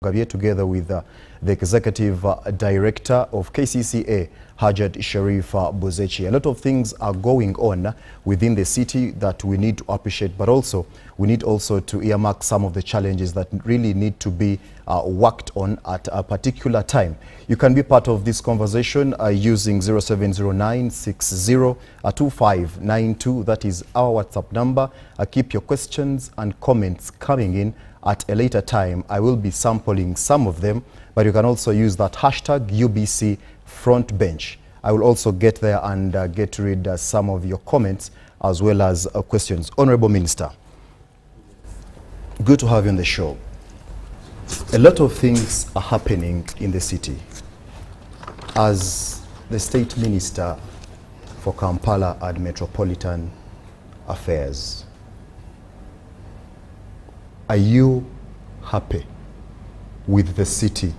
Kyofatogabye, together with the Executive Director of Kcca, Sharifah Buzeki. A lot of things are going on within the city that we need to appreciate, but also we need also to earmark some of the challenges that really need to be worked on at a particular time. You can be part of this conversation using 0709602592. That is our WhatsApp number. Keep your questions and comments coming in. At a later time, I will be sampling some of them, but you can also use that hashtag UBC front bench. I will also get there and get to read some of your comments as well as questions. Honorable Minister, good to have you on the show. A lot of things are happening in the city. As the State Minister for Kampala and Metropolitan Affairs, are you happy with the city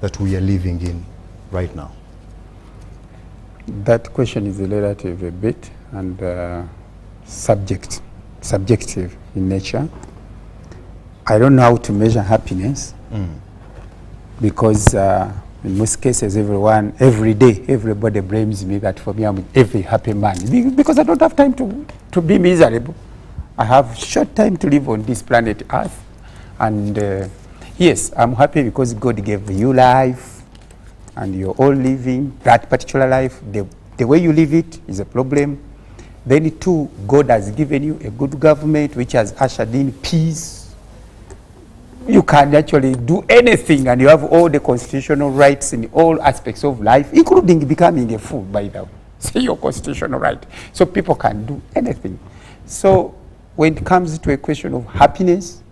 that we are living in right now? That question is relative a bit and subjective in nature. I don't know how to measure happiness because in most cases every day, everybody blames me that for me I'm every happy man because I don't have time to be miserable. I have short time to live on this planet Earth, and yes, I'm happy because God gave you life, and you're all living that particular life. The way you live it is a problem. Then too, God has given you a good government which has ushered in peace. You can actually do anything, and you have all the constitutional rights in all aspects of life, including becoming a fool, by the way. Say your constitutional right. So people can do anything. So when it comes to a question of happiness,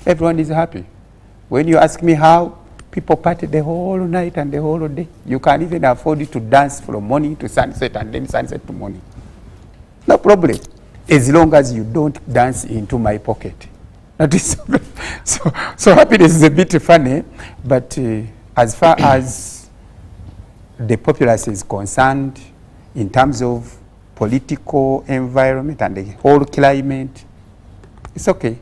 everyone is happy. When you ask me how, people party the whole night and the whole day. You can even afford to dance from morning to sunset and then sunset to morning. No problem, as long as you don't dance into my pocket. That is so happiness is a bit funny, but as far as the populace is concerned, in terms of political environment and the whole climate, it's okay.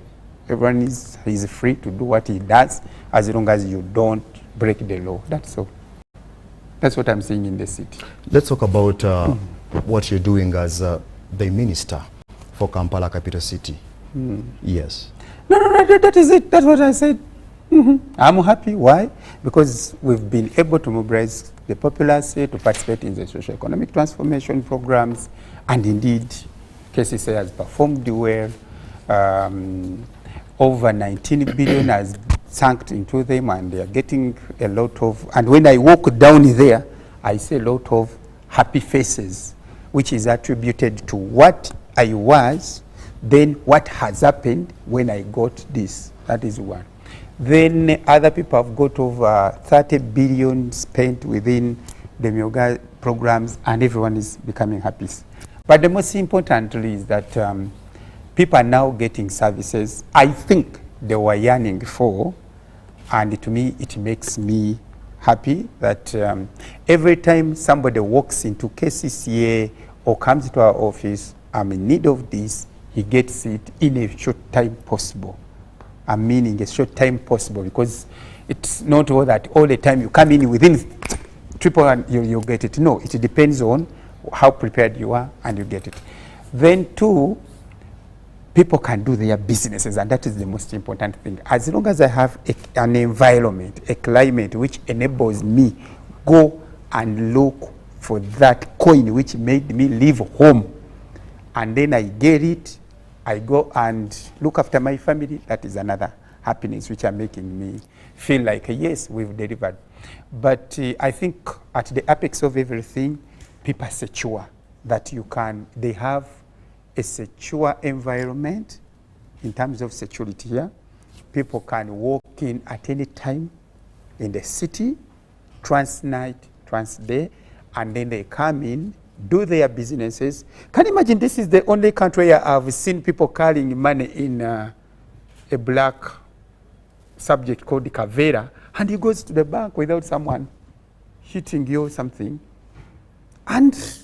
Everyone is free to do what he does as long as you don't break the law. That's all. That's what I'm seeing in the city. Let's talk about what you're doing as the Minister for Kampala Capital City. Yes. No, that is it. That's what I said. I'm happy. Why? Because we've been able to mobilize the populace to participate in the socio-economic transformation programs, and indeed, Kcca has performed well. Over 19 billion has sunk into them, and they are getting a lot of, and when I walk down there, I see a lot of happy faces, which is attributed to what I was, then what has happened when I got this. That is one. Then other people have got over 30 billion spent within the Myoga programs, and everyone is becoming happy. But the most importantly is that people are now getting services I think they were yearning for, and to me it makes me happy that every time somebody walks into Kcca or comes to our office, I'm in need of this, he gets it in a short time possible. I'm meaning a short time possible, because it's not all that all the time you come in within triple and you get it. No, it depends on how prepared you are and you get it. Then too, people can do their businesses, and that is the most important thing. As long as I have an environment, a climate which enables me go and look for that coin which made me leave home, and then I get it, I go and look after my family, that is another happiness which are making me feel like, yes, we've delivered. But I think at the apex of everything, people are secure that they have a secure environment in terms of security here. People can walk in at any time in the city, trans-night, trans-day, and then they come in, do their businesses. Can you imagine, this is the only country where I've seen people carrying money in a black subject called Kavera, and he goes to the bank without someone hitting you or something. And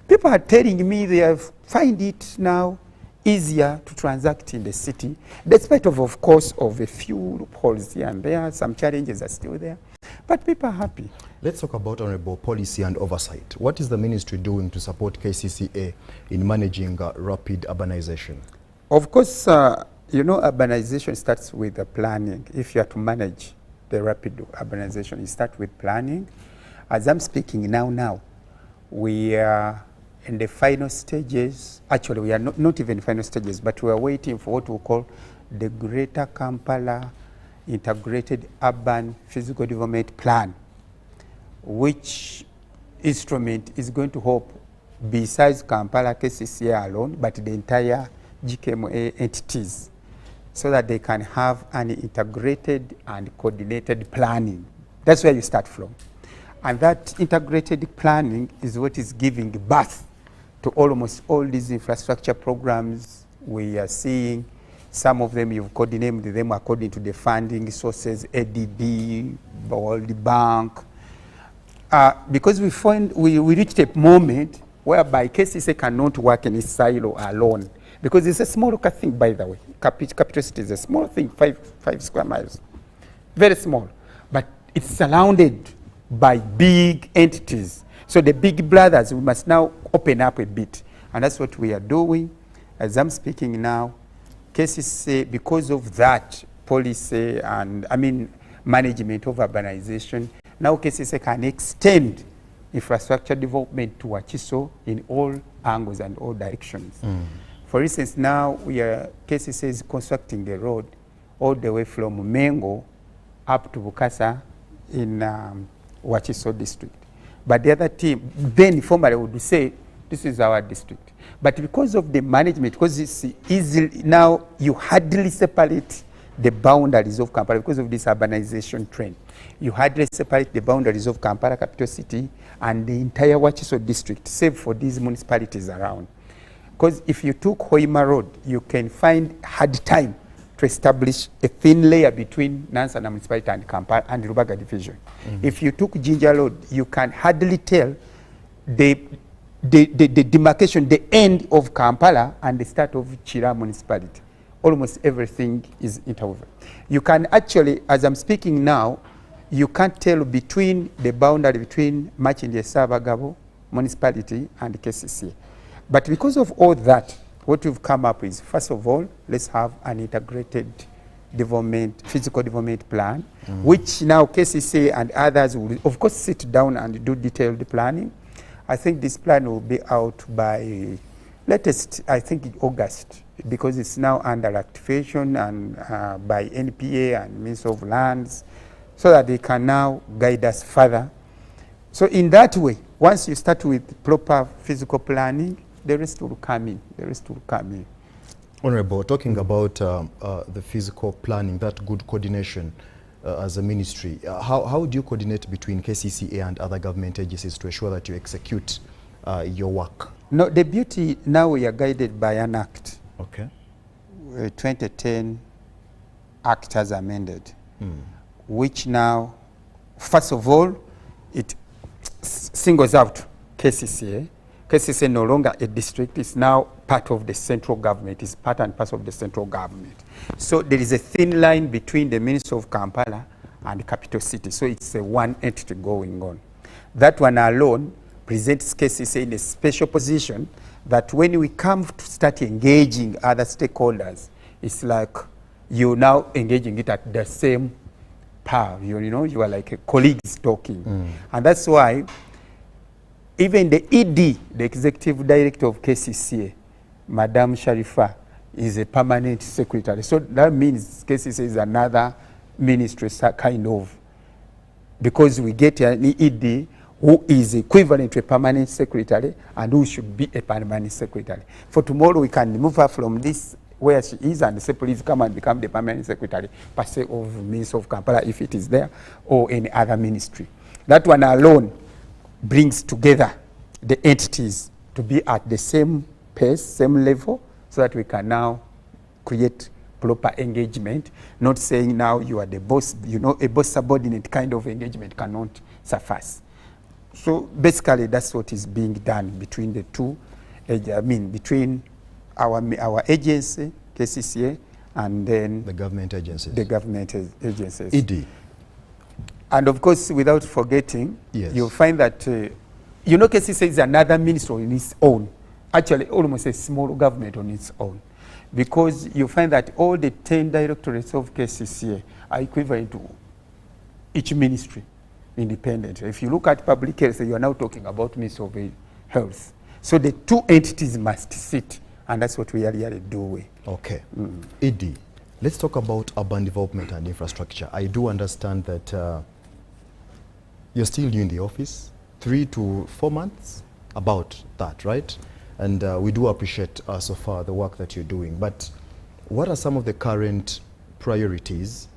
people are telling me they have find it now easier to transact in the city, despite of course, of a few loopholes here and there. Some challenges are still there, but people are happy. Let's talk about honorable policy and oversight. What is the ministry doing to support KCCA in managing rapid urbanization? Of course, you know, urbanization starts with the planning. If you are to manage the rapid urbanization, you start with planning. As I'm speaking now, we are in the final stages. Actually, we are not even final stages, but we are waiting for what we call the Greater Kampala Integrated Urban Physical Development Plan, which instrument is going to help, besides Kampala Kcca alone, but the entire GKMA entities, so that they can have an integrated and coordinated planning. That's where you start from. And that integrated planning is what is giving birth to almost all these infrastructure programs we are seeing. Some of them you've coordinated them according to the funding sources, ADB, World Bank. Because we reached a moment whereby Kcca cannot work in a silo alone. Because it's a small thing, by the way. Capital city is a small thing, 5 square miles. Very small. But it's surrounded by big entities. So the big brothers, we must now open up a bit. And that's what we are doing. As I'm speaking now, Kcca, because of that policy and, management of urbanization, now Kcca can extend infrastructure development to Wakiso in all angles and all directions. For instance, now Kcca is constructing the road all the way from Mengo up to Bukasa in Wakiso district. But the other team, then formally would say, this is our district. But because of the management, because it's easy, now you hardly separate the boundaries of Kampala because of this urbanization trend. You hardly separate the boundaries of Kampala capital city and the entire Wakiso district, save for these municipalities around. Because if you took Hoima Road, you can find hard time to establish a thin layer between Nansana municipality and Kampala and Rubaga division. If you took Jinja Road, you can hardly tell the demarcation, the end of Kampala and the start of Chira municipality. Almost everything is interwoven. You can actually, as I'm speaking now, you can't tell between the boundary between Machindi Sabagabo municipality and Kcca. But because of all that, what we've come up with, first of all, let's have an integrated development, physical development plan, which now Kcca and others will, of course, sit down and do detailed planning. I think this plan will be out by latest, I think, August, because it's now under activation and by NPA and Ministry of Lands, so that they can now guide us further. So in that way, once you start with proper physical planning, the rest will come in. The rest will come in. Honorable, talking about the physical planning, that good coordination as a ministry, how do you coordinate between Kcca and other government agencies to ensure that you execute your work? No, the beauty, now we are guided by an act. Okay. 2010 Act has amended, which now, first of all, it singles out Kcca. Kcca no longer a district, it's now part of the central government, it's part and parcel of the central government. So there is a thin line between the Ministry of Kampala and the capital city, so it's a one entity going on. That one alone presents Kcca in a special position that when we come to start engaging other stakeholders, it's like you're now engaging it at the same power, you know, you are like a colleagues talking. And that's why even the ED, the executive director of Kcca, Madam Sharifah, is a permanent secretary. So that means Kcca is another ministry kind of, because we get an ED who is equivalent to a permanent secretary and who should be a permanent secretary. For tomorrow we can move her from this where she is and say please come and become the permanent secretary per se of Ministry of Kampala if it is there, or any other ministry. That one alone brings together the entities to be at the same pace, same level, so that we can now create proper engagement, not saying now you are the boss, you know, a boss subordinate kind of engagement cannot suffice. So basically that's what is being done between the two, between our agency, Kcca, and then The government agencies. the government agencies. E.D. And of course, without forgetting, Yes. you'll find that, Kcca is another ministry on its own, actually almost a small government on its own, because you find that all the 10 directorates of Kcca are equivalent to each ministry independently. If you look at public health, you are now talking about Ministry of Health. So the two entities must sit, and that's what we are really doing. Okay. E.D., let's talk about urban development and infrastructure. I do understand that you're still new in the office, 3 to 4 months, about that, right? And we do appreciate so far the work that you're doing. But what are some of the current priorities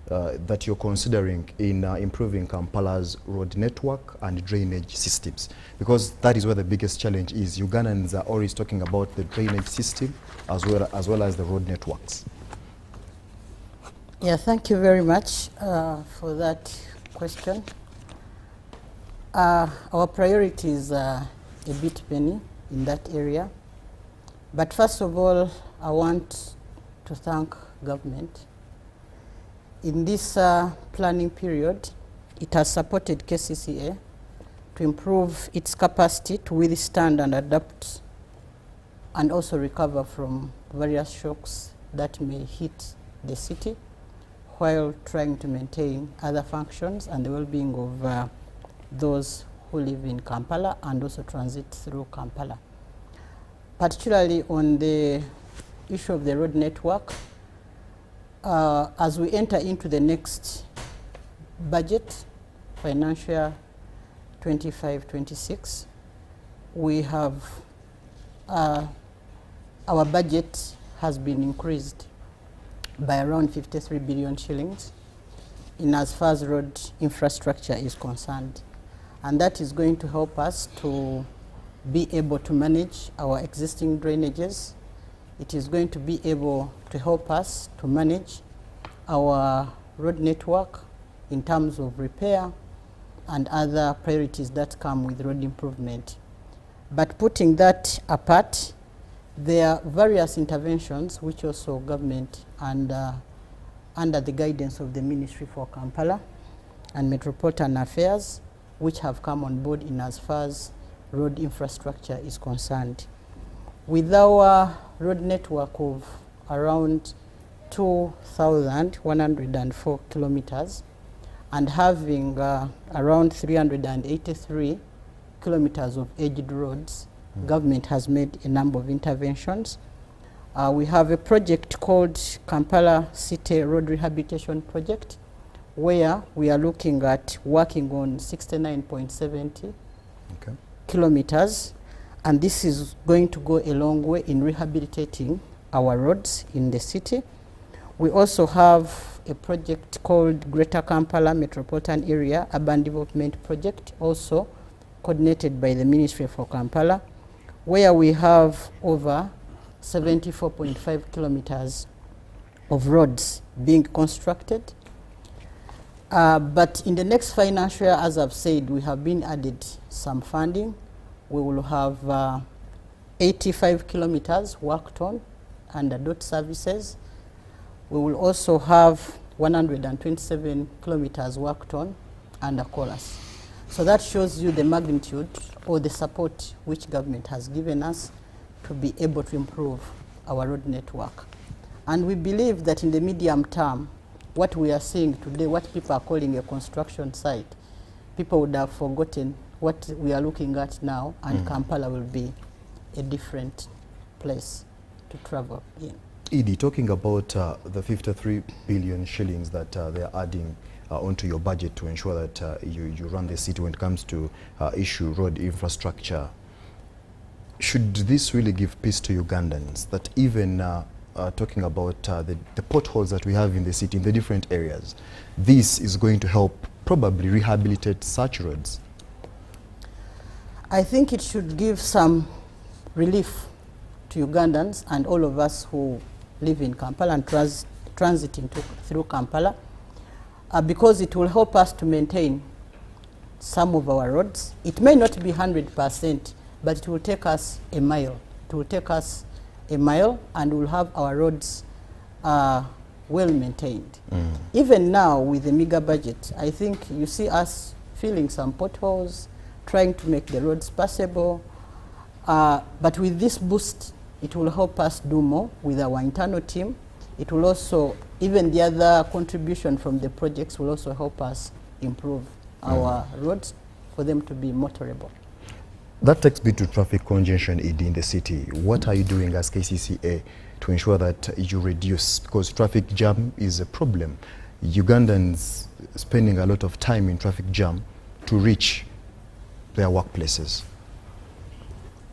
that you're considering in improving Kampala's road network and drainage systems? Because that is where the biggest challenge is. Ugandans are always talking about the drainage system as well as the road networks. Yeah, thank you very much for that question. Our priorities are a bit many in that area. But first of all, I want to thank government. In this planning period, it has supported Kcca to improve its capacity to withstand and adapt and also recover from various shocks that may hit the city while trying to maintain other functions and the well-being of those who live in Kampala and also transit through Kampala. Particularly on the issue of the road network, as we enter into the next budget, financial year 25-26, we have, our budget has been increased by around 53 billion shillings in as far as road infrastructure is concerned. And that is going to help us to be able to manage our existing drainages. It is going to be able to help us to manage our road network in terms of repair and other priorities that come with road improvement. But putting that apart, there are various interventions which also government and under the guidance of the Ministry for Kampala and Metropolitan Affairs, which have come on board in as far as road infrastructure is concerned. With our road network of around 2,104 kilometers and having around 383 kilometers of aged roads, government has made a number of interventions. We have a project called Kampala City Road Rehabilitation Project, where we are looking at working on 69.70 kilometers, and this is going to go a long way in rehabilitating our roads in the city. We also have a project called Greater Kampala Metropolitan Area Urban Development Project, also coordinated by the Ministry for Kampala, where we have over 74.5 kilometers of roads being constructed. But in the next financial year, as I've said, we have been added some funding. We will have 85 kilometers worked on under DOT services. We will also have 127 kilometers worked on under chorus. So that shows you the magnitude or the support which government has given us to be able to improve our road network. And we believe that in the medium term, what we are seeing today, what people are calling a construction site, people would have forgotten what we are looking at now, and Kampala will be a different place to travel in. E.D., talking about the 53 billion shillings that they are adding onto your budget to ensure that you run the city when it comes to issue road infrastructure, should this really give peace to Ugandans that even talking about the potholes that we have in the city, in the different areas, this is going to help probably rehabilitate such roads? I think it should give some relief to Ugandans and all of us who live in Kampala and transiting through Kampala, because it will help us to maintain some of our roads. It may not be 100%, but it will take us a mile. It will take us a mile, and we'll have our roads well maintained. Even now, with the meager budget, I think you see us filling some potholes, trying to make the roads passable. But with this boost, it will help us do more with our internal team. It will also, even the other contribution from the projects will also help us improve our roads for them to be motorable. That takes me to traffic congestion, E.D, in the city. What are you doing as KCCA to ensure that you reduce? Because traffic jam is a problem. Ugandans spending a lot of time in traffic jam to reach their workplaces.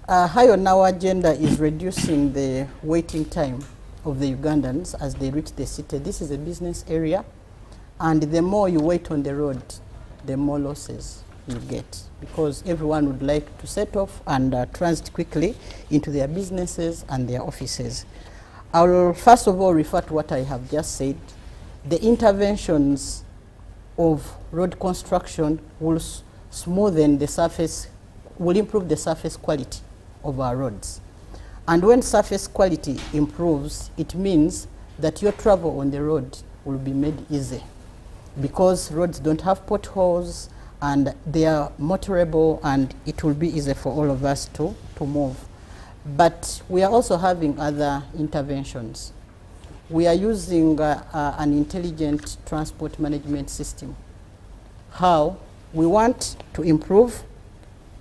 High on our agenda is reducing the waiting time of the Ugandans as they reach the city. This is a business area, and the more you wait on the road, the more losses you get, because everyone would like to set off and transit quickly into their businesses and their offices. I will first of all refer to what I have just said. The interventions of road construction will smoothen the surface, will improve the surface quality of our roads. And when surface quality improves, it means that your travel on the road will be made easy, because roads don't have potholes and they are motorable, and it will be easy for all of us to move. But we are also having other interventions. We are using an intelligent transport management system. How? We want to improve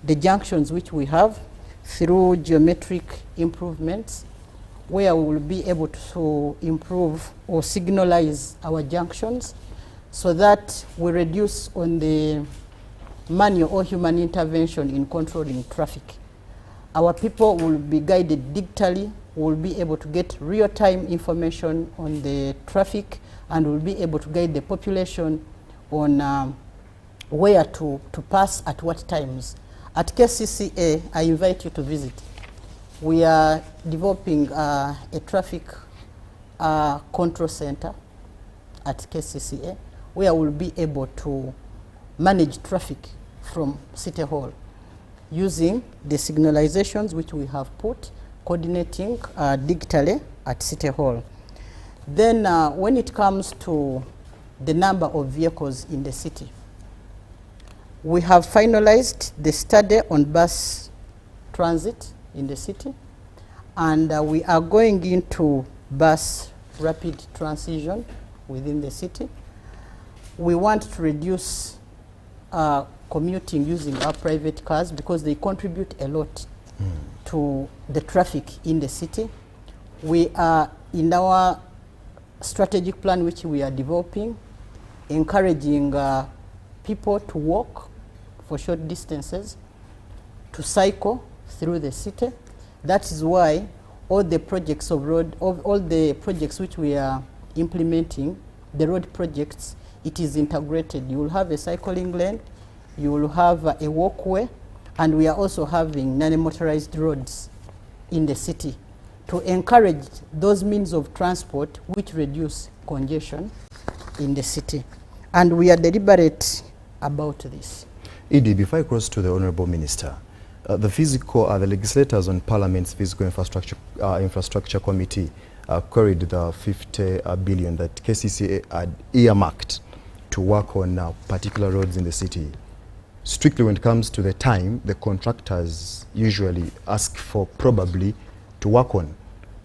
the junctions which we have through geometric improvements, where we will be able to improve or signalize our junctions so that we reduce on the manual or human intervention in controlling traffic. Our people will be guided digitally, will be able to get real-time information on the traffic, and will be able to guide the population on where to pass at what times. At Kcca, I invite you to visit. We are developing a traffic control center at Kcca, where we'll be able to manage traffic from City Hall using the signalizations which we have put, coordinating digitally at City Hall. Then when it comes to the number of vehicles in the city, we have finalized the study on bus transit in the city, and we are going into bus rapid transition within the city. We want to reduce commuting using our private cars, because they contribute a lot to the traffic in the city. We are, in our strategic plan which we are developing, encouraging people to walk for short distances, to cycle through the city. That is why all the projects of road, all the projects which we are implementing, the road projects, it is integrated. You will have a cycling lane, you will have a walkway, and we are also having non-motorized roads in the city to encourage those means of transport which reduce congestion in the city. And we are deliberate about this. E.D, before I cross to the Honorable Minister, the legislators on Parliament's Physical Infrastructure Committee queried the 50 billion that KCCA had earmarked to work on particular roads in the city. Strictly when it comes to the time, the contractors usually ask for probably to work on.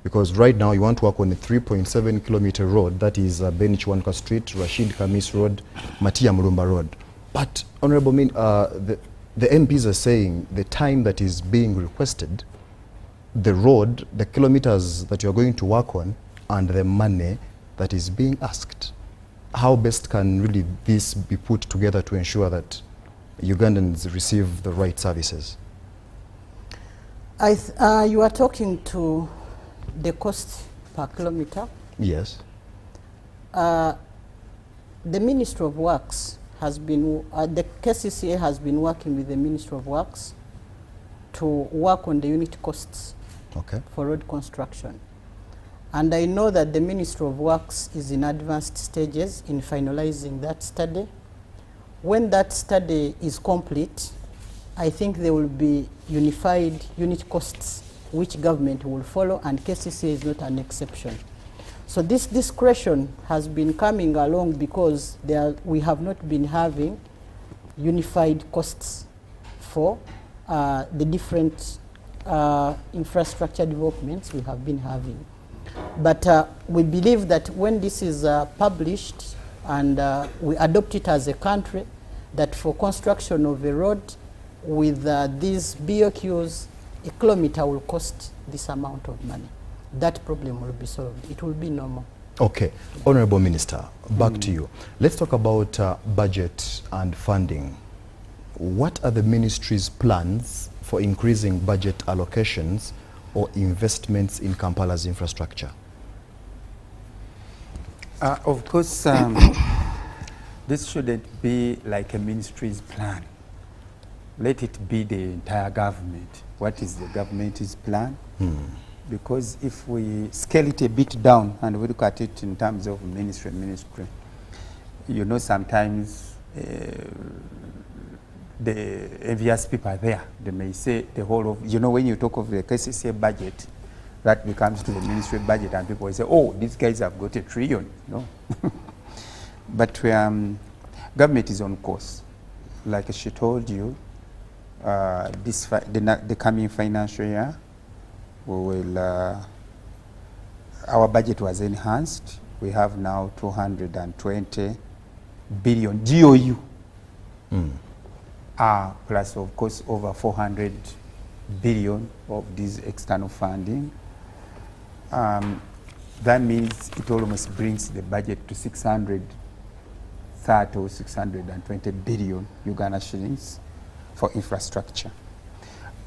Because right now you want to work on a 3.7 kilometer road, that is Benich Wanka Street, Rashid Khamis Road, Matia Murumba Road. But Honorable the MPs are saying the time that is being requested, the road, the kilometers that you're going to work on, and the money that is being asked. How best can really this be put together to ensure that Ugandans receive the right services? You are talking to the cost per kilometer? Yes. The Ministry of Works has been, the KCCA has been working with the Ministry of Works to work on the unit costs for road construction. And I know that the Ministry of Works is in advanced stages in finalizing that study. When that study is complete, I think there will be unified unit costs which government will follow, and Kcca is not an exception. So this discretion has been coming along because we have not been having unified costs for the different infrastructure developments we have been having. But we believe that when this is published and we adopt it as a country, that for construction of a road with these BOQs, a kilometer will cost this amount of money. That problem will be solved. It will be normal. Okay. Honorable Minister, back to you. Let's talk about budget and funding. What are the ministry's plans for increasing budget allocations or investments in Kampala's infrastructure? Of course, this shouldn't be like a ministry's plan. Let it be the entire government. What is the government's plan? Because if we scale it a bit down and we look at it in terms of ministry, you know, sometimes the envious people are there. They may say the whole of, you know, when you talk of the Kcca budget, that becomes to the ministry budget, and people will say, oh, these guys have got $1 trillion. No. But government is on course. Like she told you, the coming financial year, we will, our budget was enhanced. We have now 220 billion GOU. Plus, of course, over 400 billion of this external funding. That means it almost brings the budget to 630 or 620 billion Uganda shillings for infrastructure.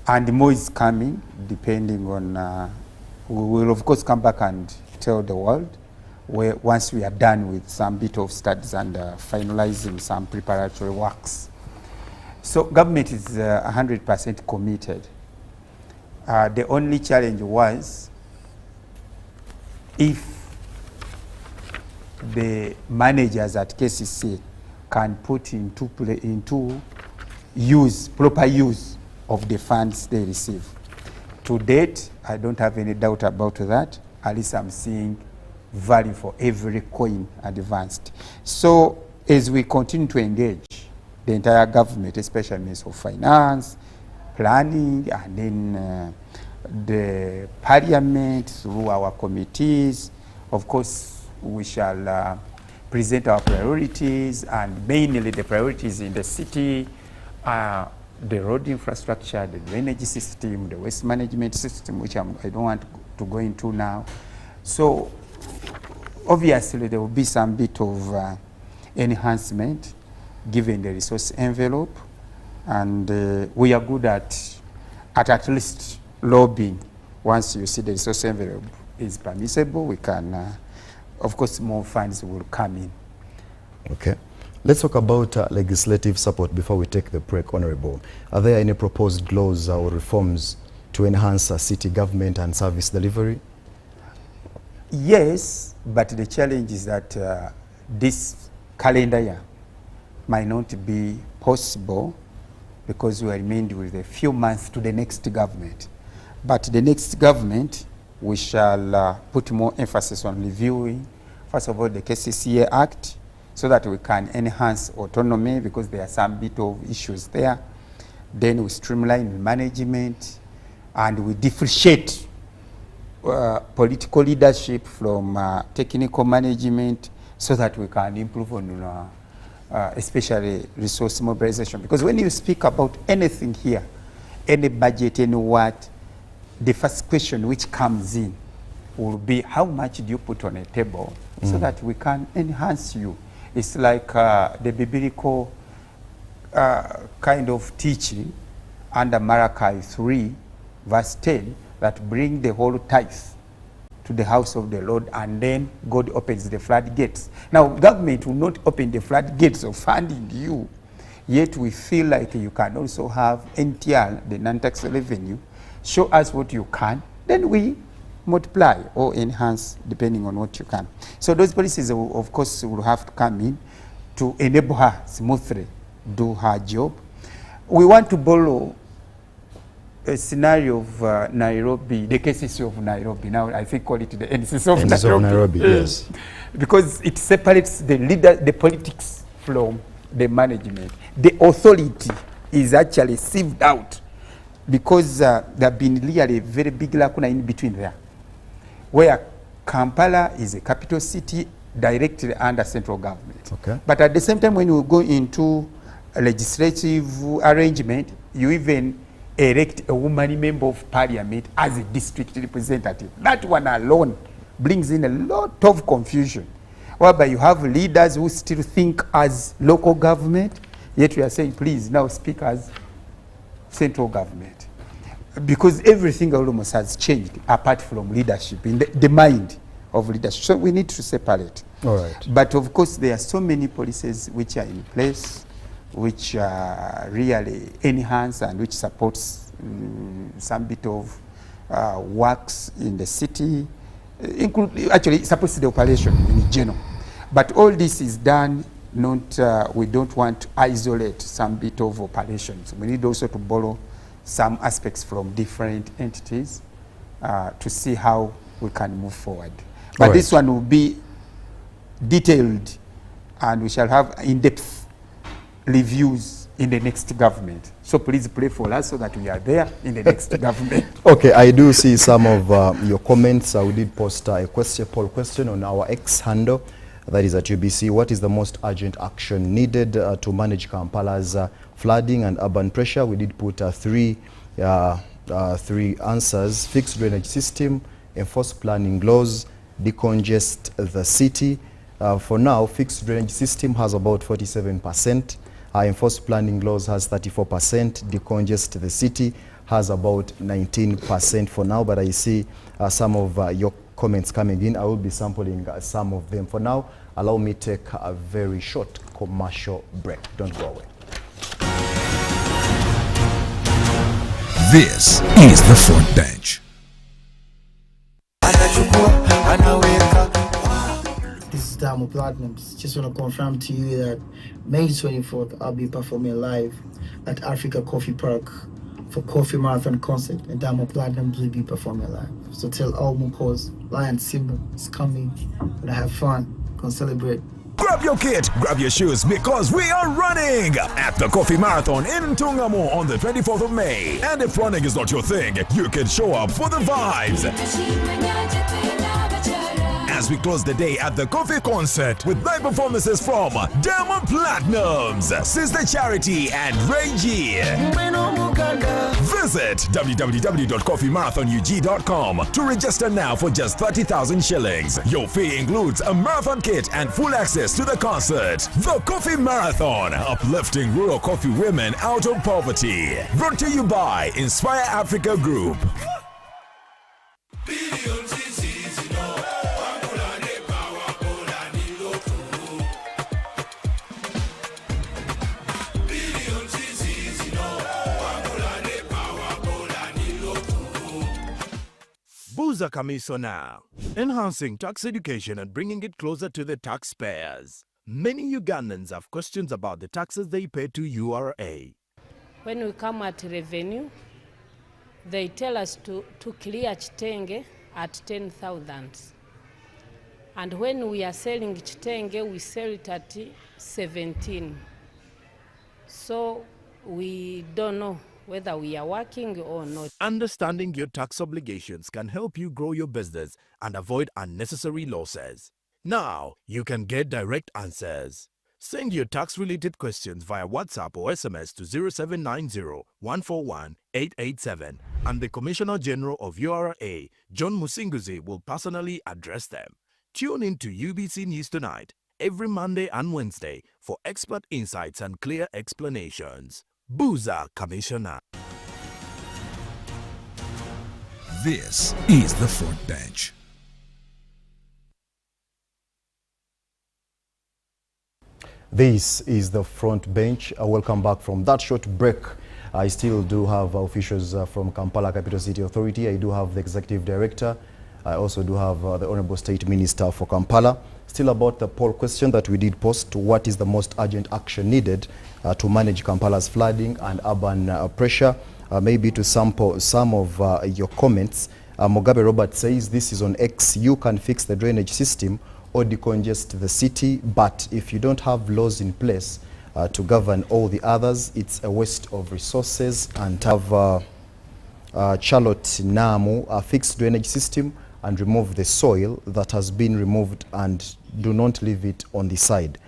And more is coming, depending on, we will of course come back and tell the world where once we are done with some bit of studies and finalizing some preparatory works. So government is 100% committed. The only challenge was if the managers at Kcca can put into use, proper use of the funds they receive. To date, I don't have any doubt about that. At least I'm seeing value for every coin advanced. So as we continue to engage the entire government, especially Ministry of Finance, Planning, and then the Parliament through our committees, of course, we shall present our priorities, and mainly the priorities in the city, the road infrastructure, the drainage system, the waste management system, which I don't want to go into now. So obviously there will be some bit of enhancement given the resource envelope, and we are good at least lobbying. Once you see the resource envelope is permissible, we can, of course, more funds will come in. Okay. Let's talk about legislative support before we take the break, Honorable. Are there any proposed laws or reforms to enhance city government and service delivery? Yes, but the challenge is that this calendar year might not be possible because we are remained with a few months to the next government. But the next government, we shall put more emphasis on reviewing, first of all, the Kcca Act, so that we can enhance autonomy because there are some bit of issues there. Then we streamline management and we differentiate political leadership from technical management so that we can improve on especially resource mobilization. Because when you speak about anything here, any budget, any what, the first question which comes in will be how much do you put on a table so that we can enhance you. It's like the biblical kind of teaching under Malachi 3, verse 10, that bring the whole tithe to the house of the Lord, and then God opens the floodgates. Now, government will not open the floodgates of funding you, yet we feel like you can also have NTR, the non-tax revenue. Show us what you can, then we multiply or enhance depending on what you can. So those policies, of course, will have to come in to enable her smoothly do her job. We want to borrow a scenario of Nairobi, the KCCA of Nairobi, now I think call it the NCC of NCC Nairobi. of Nairobi, yes. Because it separates the leader, the politics from the management. The authority is actually sieved out because there have been really a very big lacuna in between there, where Kampala is a capital city directly under central government. Okay. But at the same time, when you go into a legislative arrangement, you even elect a woman member of parliament as a district representative. That one alone brings in a lot of confusion, whereby you have leaders who still think as local government, yet we are saying, please now speak as central government. Because everything almost has changed apart from leadership, in the mind of leadership. So we need to separate. All right. But of course, there are so many policies which are in place, which really enhance and which supports some bit of works in the city, actually it supports the operation in general. But all this is done, not, we don't want to isolate some bit of operations. We need also to borrow some aspects from different entities to see how we can move forward. But right. This one will be detailed, and we shall have in-depth reviews in the next government. So please pray for us so that we are there in the next government. Okay, I do see some of your comments. We did post a poll question on our X handle, that is at UBC. What is the most urgent action needed to manage Kampala's flooding and urban pressure? We did put three answers: fixed drainage system, enforce planning laws, decongest the city. For now, fixed drainage system has about 47%. Enforced planning laws has 34%. Decongest the city has about 19% for now. But I see some of your comments coming in. I will be sampling some of them. For now, allow me to take a very short commercial break. Don't go away. This is the Front Bench. This is Diamond Platinums. Just want to confirm to you that May 24th, I'll be performing live at Africa Coffee Park for Coffee Marathon concert, and Diamond Platinums will be performing live. So tell all Mukos, Lion Simba is coming. Gonna have fun. Gonna celebrate. Grab your kit, grab your shoes, because we are running at the Coffee Marathon in Ntungamo on the 24th of May. And if running is not your thing, you can show up for the vibes. As we close the day at the Coffee Concert with live performances from Diamond Platinums, Sister Charity, and Reggie. Visit www.coffeemarathonug.com to register now for just 30,000 shillings. Your fee includes a marathon kit and full access to the concert. The Coffee Marathon, uplifting rural coffee women out of poverty. Brought to you by Inspire Africa Group. Buza Kamiso now, enhancing tax education and bringing it closer to the taxpayers. Many Ugandans have questions about the taxes they pay to URA. When we come at revenue, they tell us to clear Chitenge at 10,000. And when we are selling Chitenge, we sell it at 17. So we don't know whether we are working or not. Understanding your tax obligations can help you grow your business and avoid unnecessary losses. Now, you can get direct answers. Send your tax-related questions via WhatsApp or SMS to 0790-141-887, and the Commissioner General of URA, John Musinguzi, will personally address them. Tune in to UBC News Tonight every Monday and Wednesday for expert insights and clear explanations. Buza Commissioner. This is the Front Bench. This is the Front Bench. Welcome back from that short break. I still do have officials from Kampala Capital City Authority. I do have the Executive Director. I also do have the Honorable State Minister for Kampala. Still about the poll question that we did post: what is the most urgent action needed to manage Kampala's flooding and urban pressure? maybe to sample some of your comments. Mugabe Robert says this is on X. You can fix the drainage system or decongest the city, but if you don't have laws in place to govern all the others, it's a waste of resources. And have Charlotte Namu a fixed drainage system and remove the soil that has been removed and do not leave it on the side.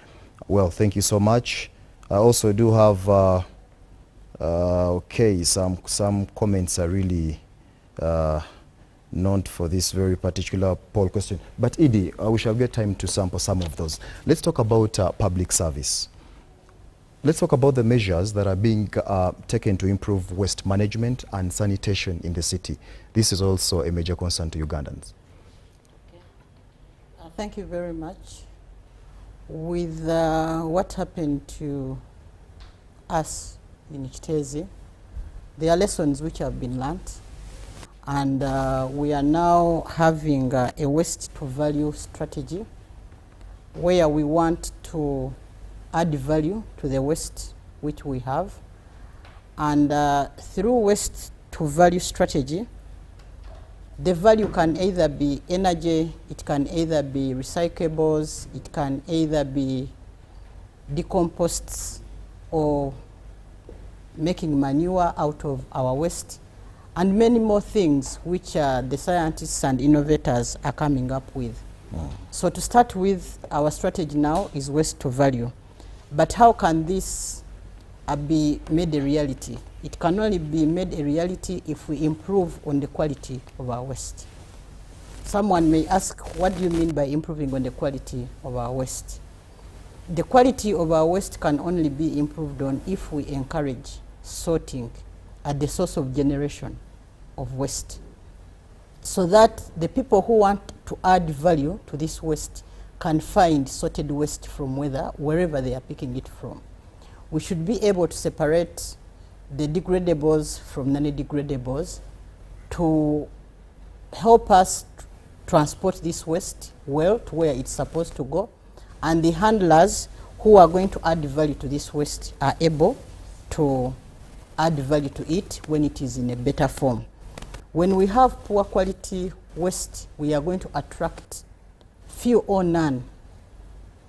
Well, thank you so much. I also do have okay, some comments are really not for this very particular poll question. But E.D, we shall get time to sample some of those. Let's talk about public service. Let's talk about the measures that are being taken to improve waste management and sanitation in the city. This is also a major concern to Ugandans. Thank you very much. With what happened to us in Kcca, there are lessons which have been learned, and we are now having a waste to value strategy where we want to add value to the waste which we have, and through waste to value strategy, the value can either be energy, it can either be recyclables, it can either be decomposts or making manure out of our waste, and many more things which the scientists and innovators are coming up with. So to start with, our strategy now is waste to value. But how can this be made a reality? It can only be made a reality if we improve on the quality of our waste. Someone may ask, what do you mean by improving on the quality of our waste? The quality of our waste can only be improved on if we encourage sorting at the source of generation of waste, so that the people who want to add value to this waste can find sorted waste from wherever they are picking it from. We should be able to separate the degradables from non-degradables to help us transport this waste well to where it's supposed to go, and the handlers who are going to add value to this waste are able to add value to it when it is in a better form. When we have poor quality waste, we are going to attract few or none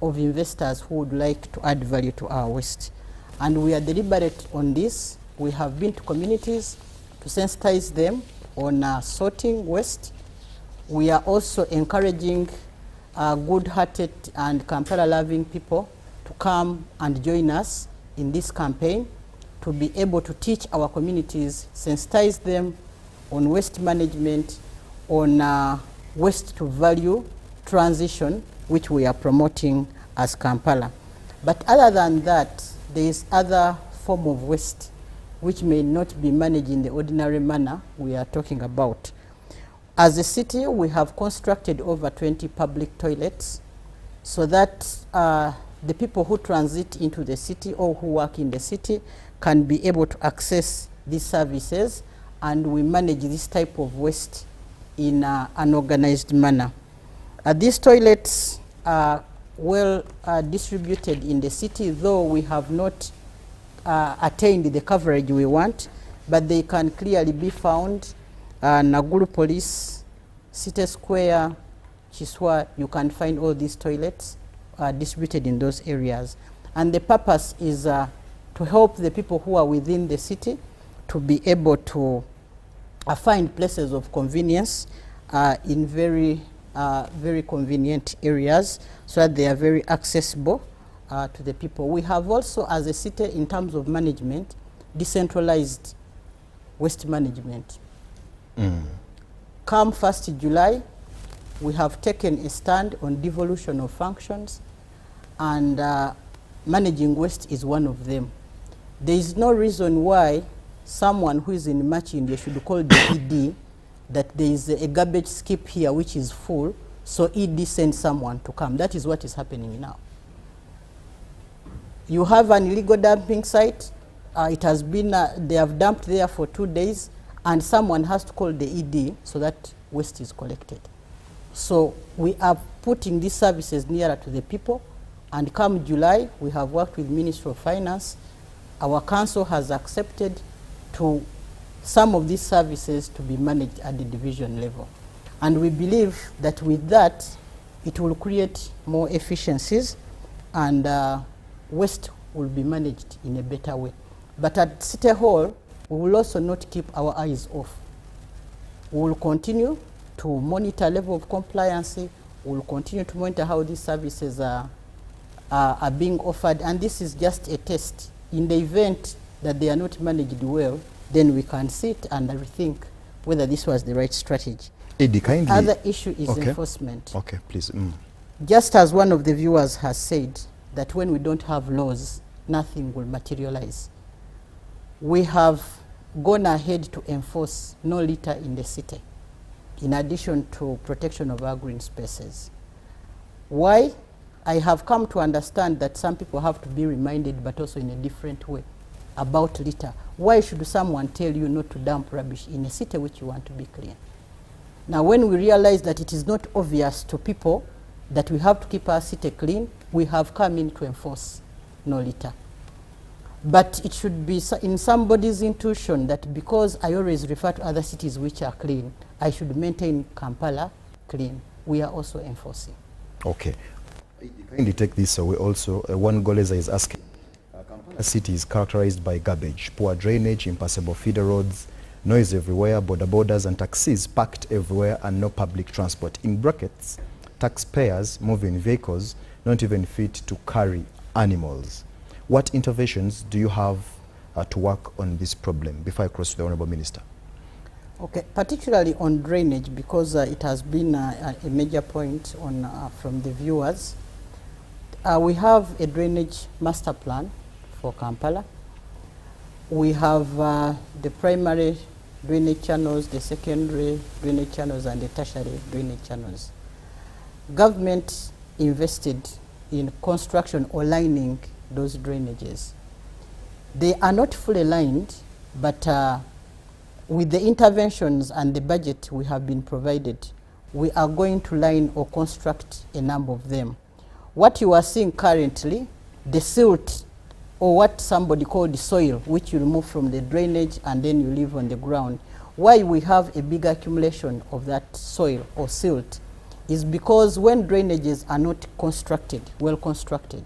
of investors who would like to add value to our waste. And we are deliberate on this. We have been to communities to sensitize them on sorting waste. We are also encouraging good-hearted and Kampala-loving people to come and join us in this campaign to be able to teach our communities, sensitize them on waste management, on waste to value transition, which we are promoting as Kampala. But other than that, there is other form of waste which may not be managed in the ordinary manner we are talking about. As a city, we have constructed over 20 public toilets so that the people who transit into the city or who work in the city can be able to access these services, and we manage this type of waste in an organized manner. These toilets are well distributed in the city, though we have not attained the coverage we want, but they can clearly be found. Naguru Police, City Square, Chiswa, you can find all these toilets distributed in those areas. And the purpose is to help the people who are within the city to be able to find places of convenience in very convenient areas, so that they are very accessible to the people. We have also, as a city, in terms of management, decentralized waste management. Come 1st July, we have taken a stand on devolution of functions, and managing waste is one of them. There is no reason why someone who is in Machindia should call the E.D that there is a garbage skip here which is full, so E.D sends someone to come. That is what is happening now. You have an illegal dumping site. It has been, they have dumped there for 2 days, and someone has to call the E.D so that waste is collected. So we are putting these services nearer to the people, and come July, we have worked with Ministry of Finance. Our council has accepted to some of these services to be managed at the division level. And we believe that with that, it will create more efficiencies and waste will be managed in a better way. But at City Hall, we will also not keep our eyes off. We will continue to monitor level of compliance. We will continue to monitor how these services are being offered. And this is just a test. In the event that they are not managed well, then we can sit and rethink whether this was the right strategy. E.D, kindly. Other issue is enforcement. Okay, please. Just as one of the viewers has said, that when we don't have laws, nothing will materialize. We have gone ahead to enforce no litter in the city, in addition to protection of our green spaces. Why? I have come to understand that some people have to be reminded, but also in a different way, about litter. Why should someone tell you not to dump rubbish in a city which you want to be clean? Now, when we realize that it is not obvious to people that we have to keep our city clean, we have come in to enforce no litter. But it should be in somebody's intuition that because I always refer to other cities which are clean, I should maintain Kampala clean. We are also enforcing. Okay. Kindly take this away also. One Goleza is asking, Kampala city is characterized by garbage, poor drainage, impassable feeder roads, noise everywhere, border borders and taxis parked everywhere and no public transport. In brackets, taxpayers moving vehicles not even fit to carry animals. What interventions do you have to work on this problem before I cross to the Honorable Minister? Okay, particularly on drainage, because it has been a major point on from the viewers. We have a drainage master plan for Kampala. We have the primary drainage channels, the secondary drainage channels, and the tertiary drainage channels. Government invested in construction or lining those drainages. They are not fully lined, but with the interventions and the budget we have been provided, we are going to line or construct a number of them. What you are seeing currently, the silt, or what somebody called the soil, which you remove from the drainage and then you leave on the ground. Why we have a big accumulation of that soil or silt is because when drainages are not constructed, well constructed,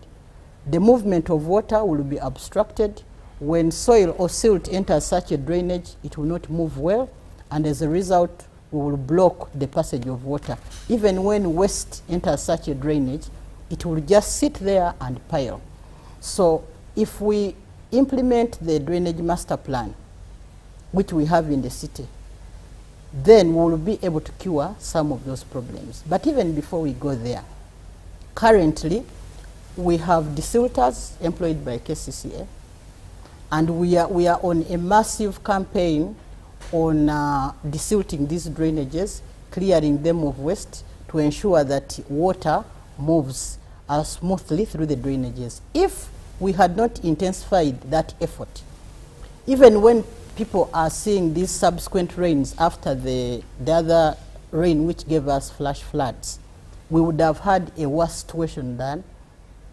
the movement of water will be obstructed. When soil or silt enters such a drainage, it will not move well, and as a result, we will block the passage of water. Even when waste enters such a drainage, it will just sit there and pile. So if we implement the drainage master plan, which we have in the city, then we will be able to cure some of those problems. But even before we go there, currently, we have desilters employed by Kcca, and we are on a massive campaign on desilting these drainages, clearing them of waste to ensure that water moves smoothly through the drainages. If we had not intensified that effort, even when people are seeing these subsequent rains after the other rain which gave us flash floods, we would have had a worse situation than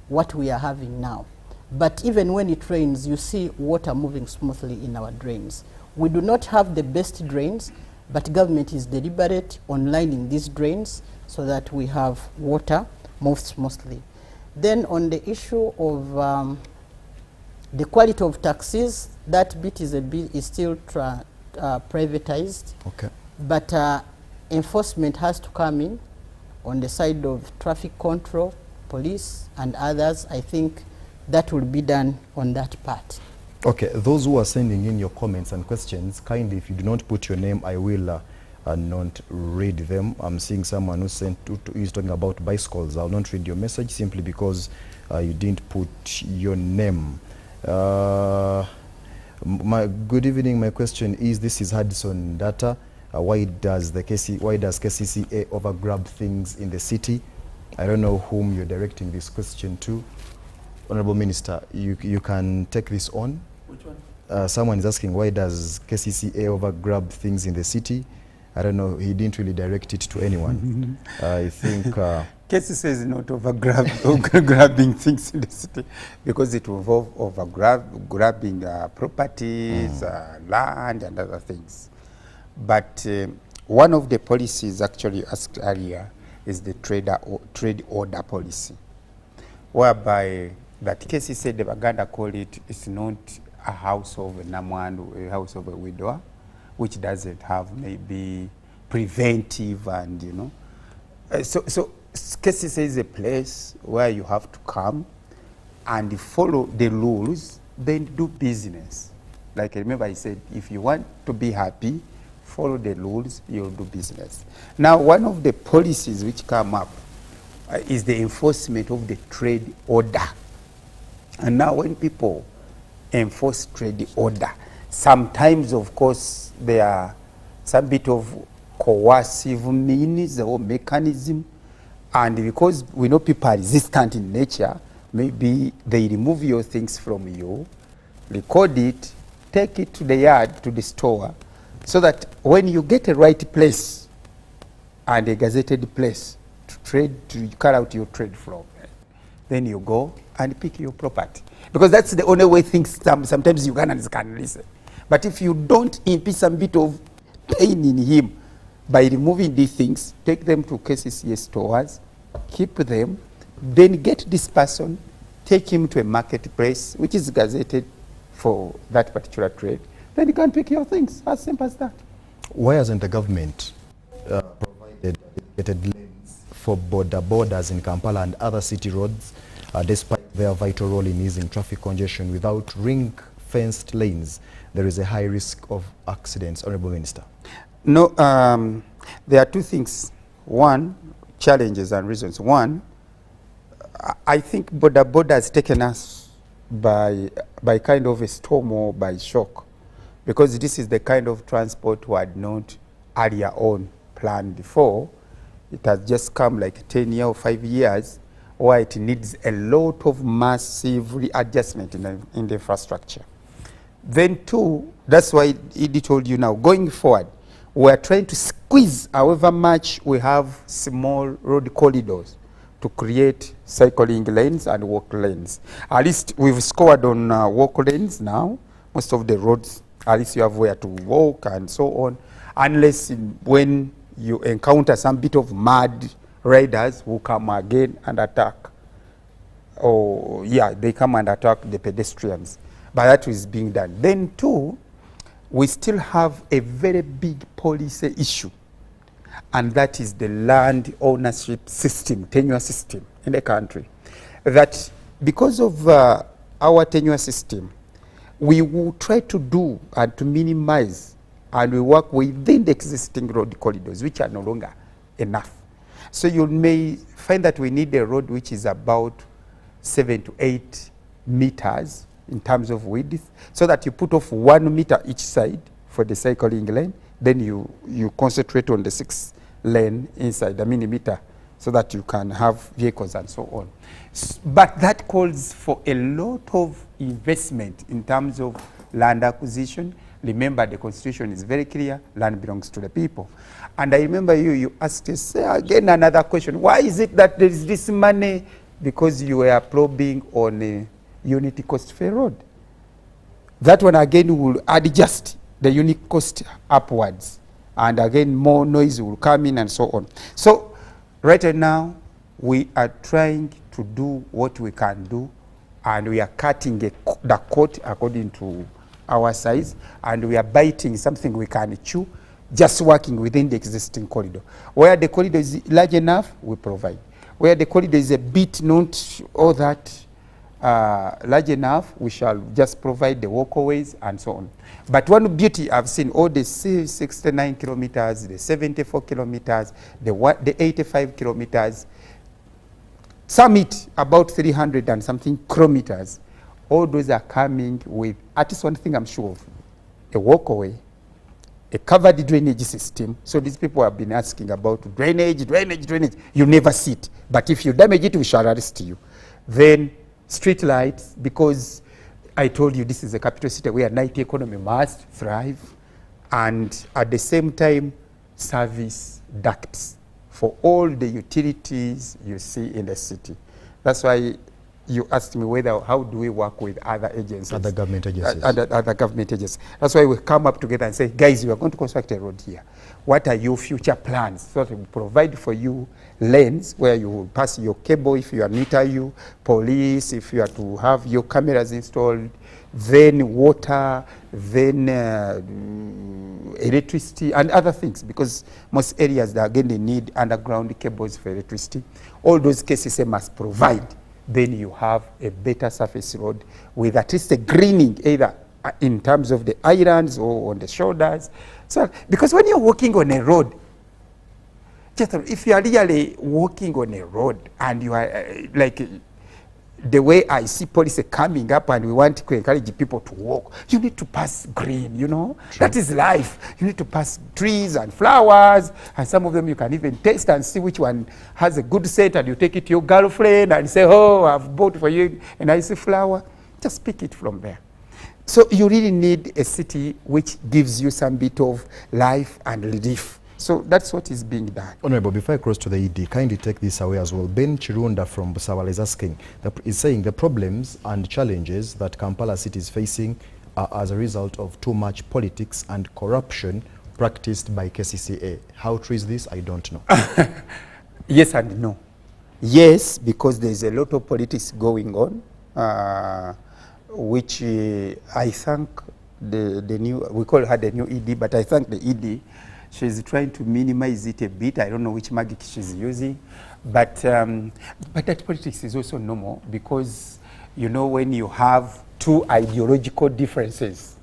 what we are having now. But even when it rains, you see water moving smoothly in our drains. We do not have the best drains, but government is deliberate on lining these drains so that we have water move smoothly. Then on the issue of the quality of taxis, that bit is still privatized. Okay. But enforcement has to come in on the side of traffic control, police, and others. I think that will be done on that part. Okay, those who are sending in your comments and questions, kindly, if you do not put your name, I will not read them. I'm seeing someone who is talking about bicycles. I'll not read your message simply because you didn't put your name. Good evening. My question is, this is Hudson Data. Why does Kcca overgrab things in the city? I don't know whom you're directing this question to. Honorable Minister, you can take this on. Which one? Someone is asking, why does Kcca overgrab things in the city? I don't know, he didn't really direct it to anyone. I think Kcca is not overgrabbing things in the city, because it will involve grabbing properties, land and other things. But one of the policies actually asked earlier is the trade order policy, whereby that Kcca, the Baganda call it, it's not a house of a namwandu, a house of a widower, which doesn't have maybe preventive and, you know. So Kcca is a place where you have to come and follow the rules, then do business. Like remember I said, if you want to be happy, follow the rules, you'll do business. Now, one of the policies which come up is the enforcement of the trade order. And now when people enforce trade order, sometimes, of course, there are some bit of coercive means or mechanism, and because we know people are resistant in nature, maybe they remove your things from you, record it, take it to the yard, to the store, so that when you get a right place and a gazetted place to trade, to carry out your trade from, then you go and pick your property. Because that's the only way things, sometimes Ugandans can listen. But if you don't impede some bit of pain in him by removing these things, take them to Kcca stores, keep them, then get this person, take him to a marketplace, which is gazetted for that particular trade, then you can pick your things, as simple as that. Why hasn't the government provided dedicated lanes for borders in Kampala and other city roads, despite their vital role in easing traffic congestion? Without ring-fenced lanes, there is a high risk of accidents. Honorable Minister. No, there are two things. One, challenges and reasons. One, I think border has taken us by kind of a storm or by shock, because this is the kind of transport we had not earlier on planned before. It has just come like 10 years or 5 years, where it needs a lot of massive readjustment in the infrastructure. Then two, that's why E.D told you now, going forward, we're trying to squeeze however much we have small road corridors to create cycling lanes and walk lanes. At least we've scored on walk lanes now. Most of the roads, at least you have where to walk and so on, unless when you encounter some bit of mad riders who come again and attack. Oh, yeah, they come and attack the pedestrians. But that is being done. Then two, we still have a very big policy issue, and that is the land ownership system, tenure system in the country. That because of our tenure system, we will try to do and to minimize, and we work within the existing road corridors, which are no longer enough. So you may find that we need a road which is about 7 to 8 meters in terms of width, so that you put off 1 meter each side for the cycling lane, then you concentrate on the 6 lane inside, the millimeter, so that you can have vehicles and so on. But that calls for a lot of investment in terms of land acquisition. Remember, the Constitution is very clear, land belongs to the people. And I remember you asked us again another question, why is it that there is this money? Because you were probing on a unity cost fare road. That one again will adjust the unit cost upwards, and again more noise will come in and so on. So right now we are trying to do what we can do, and we are cutting the coat according to our size, and we are biting something we can chew, just working within the existing corridor. Where the corridor is large enough, we provide. Where the corridor is a bit not all that large enough, we shall just provide the walkways and so on. But one beauty I've seen, all the 69 kilometers, the 74 kilometers, the 85 kilometers, some it about 300 and something kilometers, all those are coming with at least one thing I'm sure of, a walkway, a covered drainage system. So these people have been asking about drainage. You never see it. But if you damage it, we shall arrest you. Then street lights, because I told you this is a capital city where night economy must thrive, and at the same time service ducts for all the utilities you see in the city. That's why you asked me whether, how do we work with other agencies? Other government agencies. Other government agencies. That's why we come up together and say, guys, you are going to construct a road here. What are your future plans? So that we provide for you lanes where you will pass your cable if you are near you, police if you are to have your cameras installed, then water, then electricity and other things, because most areas, again, they need underground cables for electricity. All those cases must provide. Then you have a better surface road with at least a greening, either in terms of the islands or on the shoulders. So, because when you're walking on a road, just if you are really walking on a road and you are like the way I see police coming up and we want to encourage people to walk, you need to pass green, you know. True. That is life. You need to pass trees and flowers, and some of them you can even taste and see which one has a good scent, and you take it to your girlfriend and say, oh, I've bought for you a nice flower. Just pick it from there. So you really need a city which gives you some bit of life and relief. So that's what is being done. Honorable, before I cross to the ED, kindly take this away as well. Ben Chirunda from Busawala is asking, is saying the problems and challenges that Kampala city is facing are as a result of too much politics and corruption practiced by Kcca. How true is this? I don't know. Yes and no. Yes, because there's a lot of politics going on, which I thank the new, we call her the new ED, but I thank the ED. She's trying to minimize it a bit. I don't know which magic she's using, but that politics is also normal, because you know, when you have two ideological differences,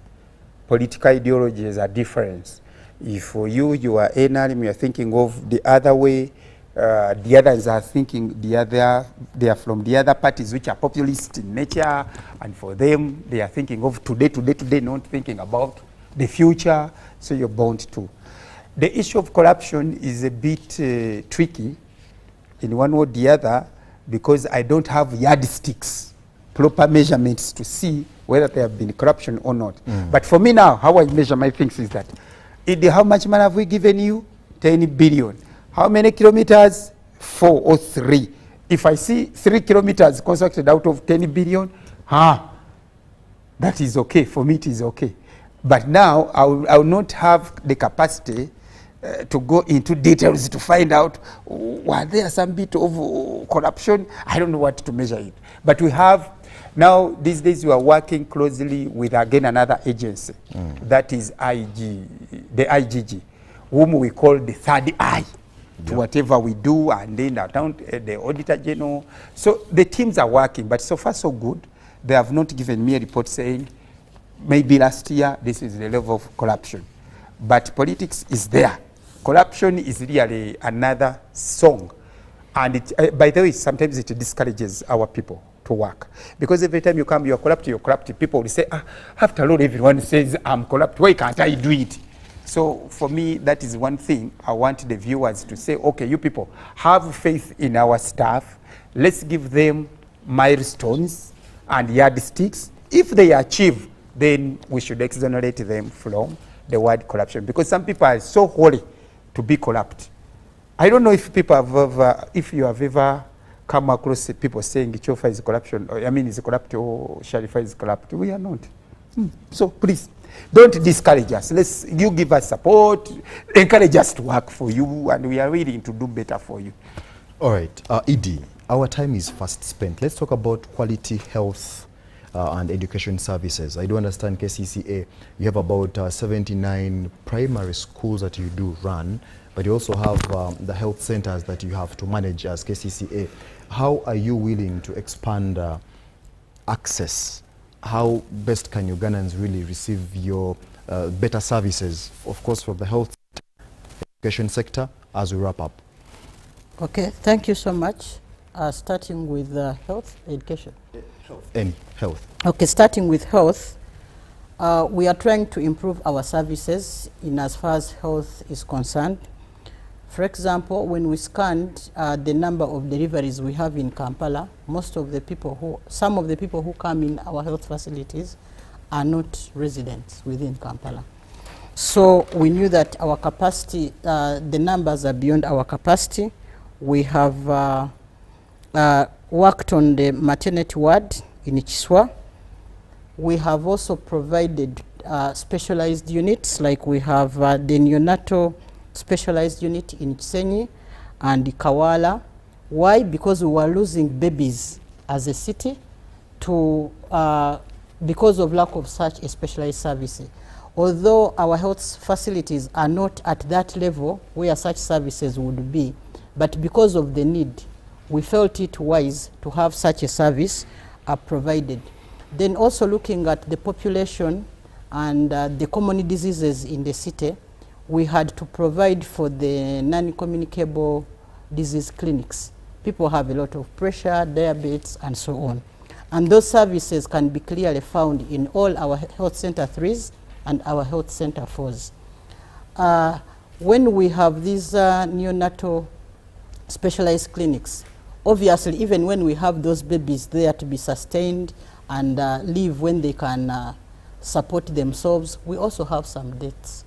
political ideologies are different. If for you, you are NRM, you are thinking of the other way. The others are thinking the other, they are from the other parties which are populist in nature, and for them, they are thinking of today, not thinking about the future, so you're bound to. The issue of corruption is a bit tricky in one or the other, because I don't have yardsticks, proper measurements to see whether there have been corruption or not. But for me now, how I measure my things is that, how much money have we given you? 10 billion. How many kilometers? 4 or 3. If I see 3 kilometers constructed out of 10 billion, that is okay. For me, it is okay. But now, I will not have the capacity to go into details to find out, were there some bit of corruption? I don't know what to measure it. But we have, now these days we are working closely with, again, another agency, that is the IGG, whom we call the third eye to whatever we do, and then the Auditor General. So the teams are working, but so far so good. They have not given me a report saying, maybe last year, this is the level of corruption. But politics is there. Corruption is really another song. And it, by the way, sometimes it discourages our people to work. Because every time you come, you're corrupt. People will say, after all, everyone says I'm corrupt. Why can't I do it? So for me, that is one thing. I want the viewers to say, okay, you people, have faith in our staff. Let's give them milestones and yardsticks. If they achieve, then we should exonerate them from the word corruption. Because some people are so holy to be corrupt. I don't know if people have ever, if you have ever come across people saying Chofa is corruption, or I mean is corrupt, or Sharifah is corrupt. We are not. So please, don't discourage us. You give us support, encourage us to work for you, and we are willing to do better for you. All right, ED, our time is fast spent. Let's talk about quality health and education services. I do understand Kcca, you have about 79 primary schools that you do run, but you also have the health centers that you have to manage as Kcca. How are you willing to expand access? How best can Ugandans really receive your better services, of course, from the health education sector, as we wrap up? Okay, thank you so much. Starting with health education. Any health. Okay, starting with health, we are trying to improve our services in as far as health is concerned. For example, when we scanned the number of deliveries we have in Kampala, some of the people who come in our health facilities are not residents within Kampala. So we knew that our capacity, the numbers are beyond our capacity. We have worked on the maternity ward in Chiswa. We have also provided specialized units, like we have the neonatal specialized unit in Chisenyi and Kawala. Why? Because we were losing babies as a city to because of lack of such a specialized service. Although our health facilities are not at that level where such services would be, but because of the need, we felt it wise to have such a service provided. Then also looking at the population and the common diseases in the city, we had to provide for the non-communicable disease clinics. People have a lot of pressure, diabetes, and so on. And those services can be clearly found in all our health center 3s and our health center 4s. When we have these neonatal specialized clinics, obviously even when we have those babies there to be sustained and live when they can support themselves, we also have some deaths.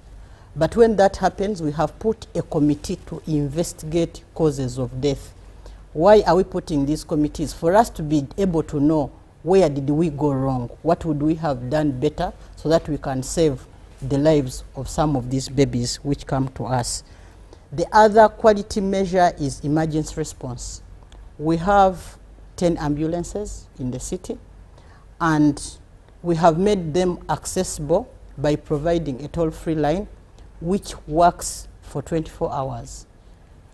But when that happens, we have put a committee to investigate causes of death. Why are we putting these committees? For us to be able to know where did we go wrong, what would we have done better so that we can save the lives of some of these babies which come to us. The other quality measure is emergency response. We have 10 ambulances in the city, and we have made them accessible by providing a toll-free line which works for 24 hours.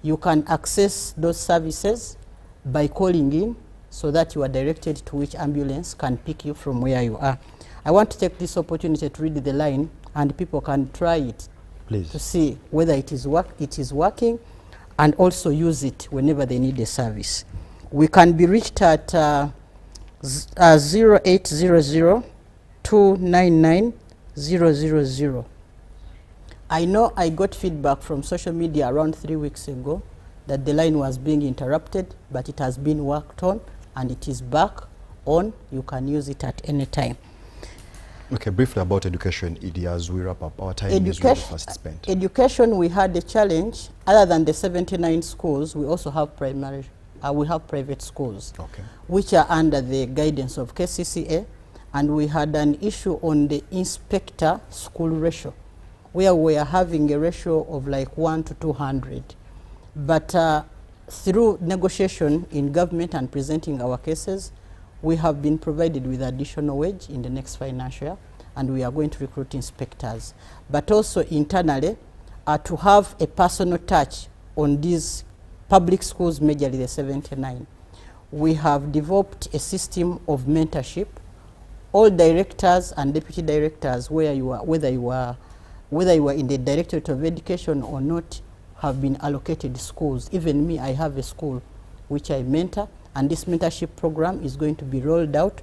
You can access those services by calling in so that you are directed to which ambulance can pick you from where you are. I want to take this opportunity to read the line, and people can try it, please, to see whether it is working, and also use it whenever they need a service. We can be reached at 0800 299 000. I know I got feedback from social media around 3 weeks ago that the line was being interrupted, but it has been worked on and it is back on. You can use it at any time. Okay, briefly about education, E.D, as we wrap up. Our time is really fast spent. Education, we had a challenge. Other than the 79 schools, we also have primary, we have private schools, okay, which are under the guidance of Kcca, and we had an issue on the inspector school ratio, where we are having a ratio of like 1 to 200. But through negotiation in government and presenting our cases, we have been provided with additional wage in the next financial year, and we are going to recruit inspectors. But also internally, to have a personal touch on these public schools, majorly the 79. We have developed a system of mentorship. All directors and deputy directors, whether you are in the Directorate of Education or not, have been allocated schools. Even me, I have a school which I mentor, and this mentorship program is going to be rolled out.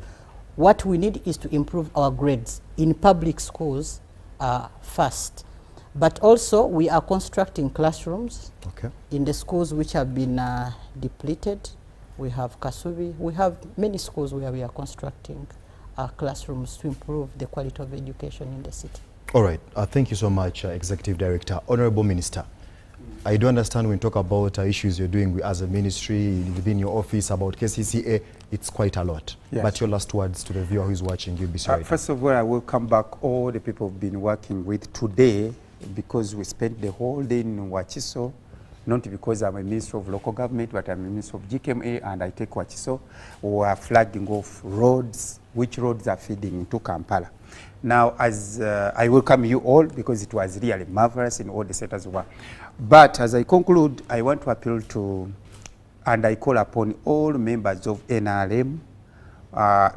What we need is to improve our grades in public schools first. But also, we are constructing classrooms, okay, in the schools which have been depleted. We have Kasubi. We have many schools where we are constructing classrooms to improve the quality of education in the city. All right. Thank you so much, Executive Director. Honorable Minister, I do understand when you talk about issues you're doing as a ministry within your office about Kcca, it's quite a lot. Yes. But your last words to the viewer who is watching UBC. First of all, I will come back all the people we've been working with today, because we spent the whole day in Wachiso, not because I'm a Minister of Local Government, but I'm a Minister of Kcca, and I take Wachiso. We are flagging off roads, which roads are feeding into Kampala. Now, as I welcome you all, because it was really marvelous in all the sectors of work. But as I conclude, I want to appeal to, and I call upon all members of NRM,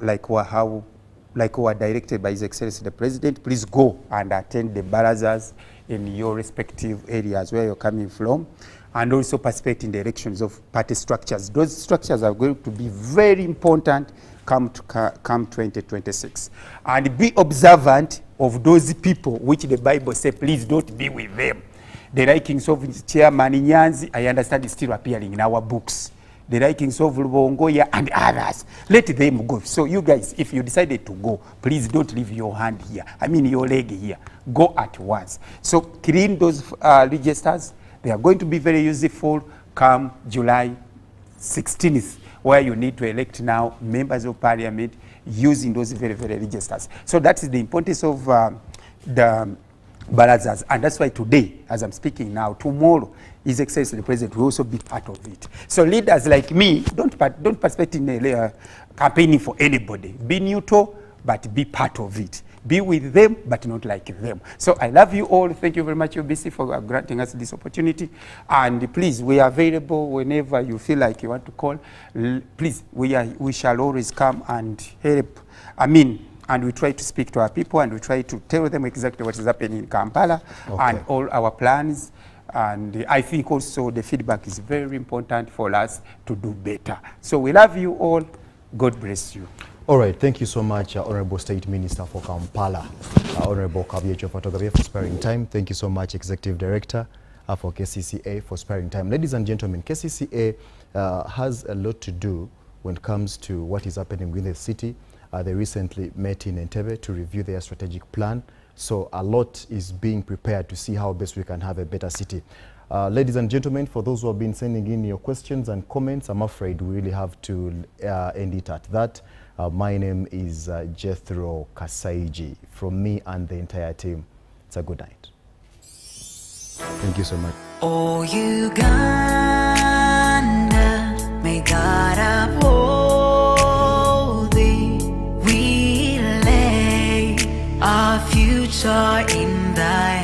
like who are directed by His Excellency the President, please go and attend the barazas in your respective areas where you're coming from, and also participate in the elections of party structures. Those structures are going to be very important come 2026. And be observant of those people which the Bible says, please don't be with them. The likings of Chairman Nyanzi, I understand, is still appearing in our books. the likings of Lubongoya and others. Let them go. So you guys, if you decided to go, please don't leave your hand here. I mean your leg here. Go at once. So clean those registers. They are going to be very useful come July 16th, where you need to elect now members of parliament using those very, very registers. So that is the importance of the barazas, and that's why today, as I'm speaking now, tomorrow, His Excellency the President will also be part of it. So leaders like me, don't participate in campaigning for anybody. Be neutral, but be part of it. Be with them, but not like them. So I love you all. Thank you very much, UBC, for granting us this opportunity. And please, we are available whenever you feel like you want to call. Please, we shall always come and help. And we try to speak to our people, and we try to tell them exactly what is happening in Kampala, and all our plans. And I think also the feedback is very important for us to do better. So we love you all. God bless you. All right, thank you so much, Honorable State Minister for Kampala, Honorable Kyofatogabye, for sparing time. Thank you so much, Executive Director for Kcca, for sparing time. Ladies and gentlemen, Kcca has a lot to do when it comes to what is happening within the city. They recently met in Entebbe to review their strategic plan. So a lot is being prepared to see how best we can have a better city. Ladies and gentlemen, for those who have been sending in your questions and comments, I'm afraid we really have to end it at that. My name is Jethro Kcca E.D. From me and the entire team, it's a good night. Thank you so much. Oh, Uganda, may God uphold thee. We lay our future in thy